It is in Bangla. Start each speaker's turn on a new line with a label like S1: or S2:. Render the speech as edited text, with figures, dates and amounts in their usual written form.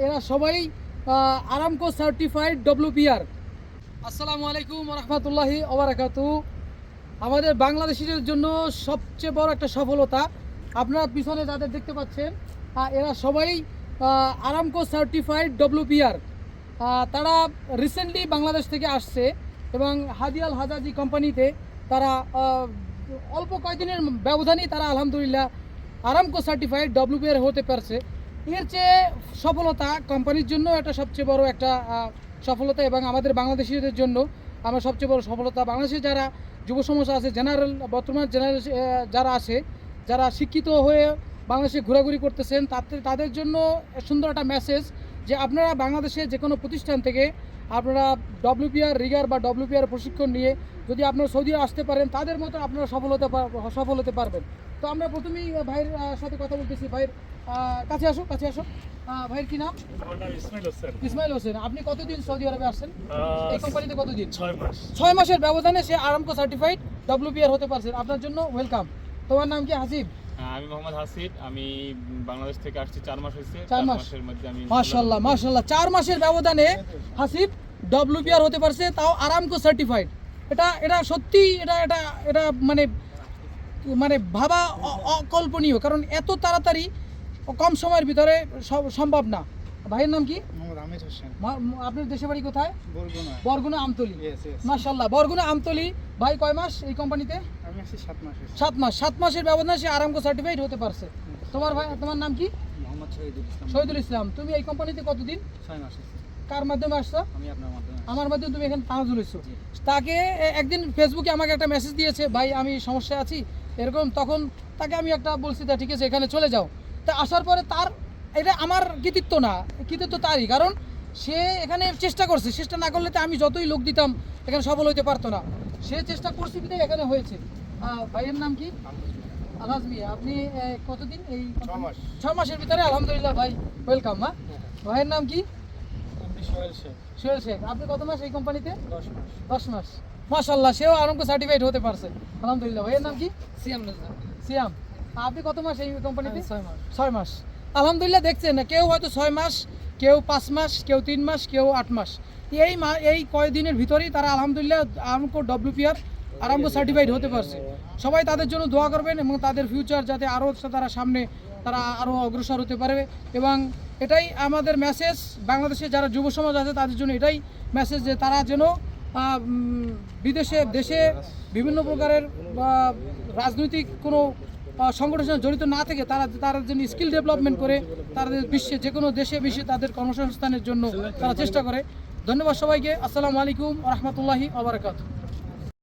S1: এরা সবাই আরামকো সার্টিফাইড WPR। আসসালামু আলাইকুম রহমতুল্লাহি ওবারাকাতু। আমাদের বাংলাদেশিদের জন্য সবচেয়ে বড় একটা সফলতা, আপনারা পিছনে যাদের দেখতে পাচ্ছেন এরা সবাই আরামকো সার্টিফাইড WPR। তারা রিসেন্টলি বাংলাদেশ থেকে আসছে এবং হাদিয়াল হাজাজি কোম্পানিতে তারা অল্প কয়েকদিনের ব্যবধানেই তারা আলহামদুলিল্লাহ আরামকো সার্টিফাইড WPR হতে পারছে। এর চেয়ে সফলতা কোম্পানির জন্য এটা সবচেয়ে বড় একটা সফলতা এবং আমাদের বাংলাদেশিদের জন্য আমরা সবচেয়ে বড় সফলতা। বাংলাদেশে যারা যুব সমাজ আছে, জেনারেল বর্তমান জেনারেল যারা আছে, যারা শিক্ষিত হয়ে বাংলাদেশে ঘোরাঘুরি করতেছেন, তাদের জন্য সুন্দর একটা মেসেজ যে আপনারা বাংলাদেশে যে কোনো প্রতিষ্ঠান থেকে আপনারা WPR রিগার বা WPR প্রশিক্ষণ নিয়ে যদি আপনারা সৌদি আসতে পারেন, তাদের মতো আপনারা সফল হতে পারবেন। তো আমরা প্রথমেই ভাইয়ের সাথে কথা বলতেছি। ভাইয়ের কাছে আসো। ভাইয়ের কি নাম? ইসমাইল হোসেন। আপনি কতদিন সৌদি আরবে আসছেন? এই কোম্পানিতে কতদিন? 6 মাসের ব্যবধানে সে আরামকো সার্টিফাইড WPR হতে পারছেন। আপনার জন্য ওয়েলকাম। তোমার নাম কি? হাসিব।
S2: আমি মোহাম্মদ হাসিব। আমি বাংলাদেশ থেকে আসছি 4 মাস হয়েছে।
S1: 4 মাসের
S2: মধ্যে আমি
S1: মাশাআল্লাহ 4 মাসের ব্যবধানে হাসিব WPR হতে পারছে, তাও আরামকো সার্টিফাইড। এটা সত্যি এটা মানে ভাবা অকল্পনীয়, কারণ এত তাড়াতাড়ি কম সময়ের ভিতরে সম্ভব না। ভাইয়ের নাম কি?
S3: আমির হোসেন।
S1: আপনার দেশে বাড়ি কোথায়? বরগুনা আমতলী। মাশাআল্লাহ, বরগুনা আমতলী। ভাই কয় মাস এই কোম্পানিতে?
S3: আমি আছি 7 মাস।
S1: 7 মাসের ব্যবধানে সে আরামকো সার্টিফাইড হতে পারছে। তোমার নাম কি?
S3: মোহাম্মদ
S1: শহীদুল ইসলাম। তুমি এই কোম্পানিতে কতদিন?
S3: 6 মাস।
S1: কার মাধ্যমে আসছো?
S3: আমি আপনার মাধ্যমে।
S1: আমার মাধ্যমে তুমি এখানে তানাজুল হইছো। তাকে একদিন ফেসবুকে আমাকে একটা মেসেজ দিয়েছে, ভাই আমি সমস্যায় আছি এরকম। তখন তাকে আমি একটা বলছি, তা ঠিক আছে এখানে চলে যাও। তা আসার পরে তার এটা আমার কৃতিত্ব না, কৃতিত্ব তারই, কারণ সে এখানে চেষ্টা করছে। চেষ্টা না করলে তো আমি যতই লোক দিতাম এখানে সফল হইতে পারতো না। সে চেষ্টা করছে বিধায় এখানে হয়েছে। ভাইয়ের নাম কি? আলাজ মিয়া। আপনি কতদিন? এই 6 মাসের ভিতরে আলহামদুলিল্লাহ ভাই ওয়েলকাম। ভাইয়ের নাম কি? সোহেল শেখ। আপনি কত মাস এই কোম্পানিতে? 10 মাস। মাশাআল্লাহ, সেও আরামকো সার্টিফাইড হতে পারছে আলহামদুলিল্লাহ। ভাইয়ের নাম কি? সিয়াম। আপনি কত মাস এই কোম্পানিতে? 6 মাস। আলহামদুলিল্লাহ, দেখছেন না, কেউ হয়তো 6 মাস, কেউ 5 মাস, কেউ 3 মাস, কেউ 8 মাস। এই কয়েকদিনের ভিতরেই তারা আলহামদুলিল্লাহ আরামকো WPR আরামকো সার্টিফাইড হতে পারছে। সবাই তাদের জন্য দোয়া করবেন এবং তাদের ফিউচার যাতে আরও তারা সামনে আরও অগ্রসর হতে পারে। এবং এটাই আমাদের মেসেজ, বাংলাদেশে যারা যুব সমাজ আছে তাদের জন্য এটাই মেসেজ যে তারা যেন দেশে বিভিন্ন প্রকারের রাজনৈতিক কোনো সংগঠনের জড়িত না থেকে তারা যেন স্কিল ডেভেলপমেন্ট করে তাদের বিশ্বে যে কোনো বিশ্বে তাদের কর্মসংস্থানের জন্য তারা চেষ্টা করে। ধন্যবাদ সবাইকে। আসসালামু আলাইকুম রহমতুল্লাহি ওয়া বারাকাতুহু।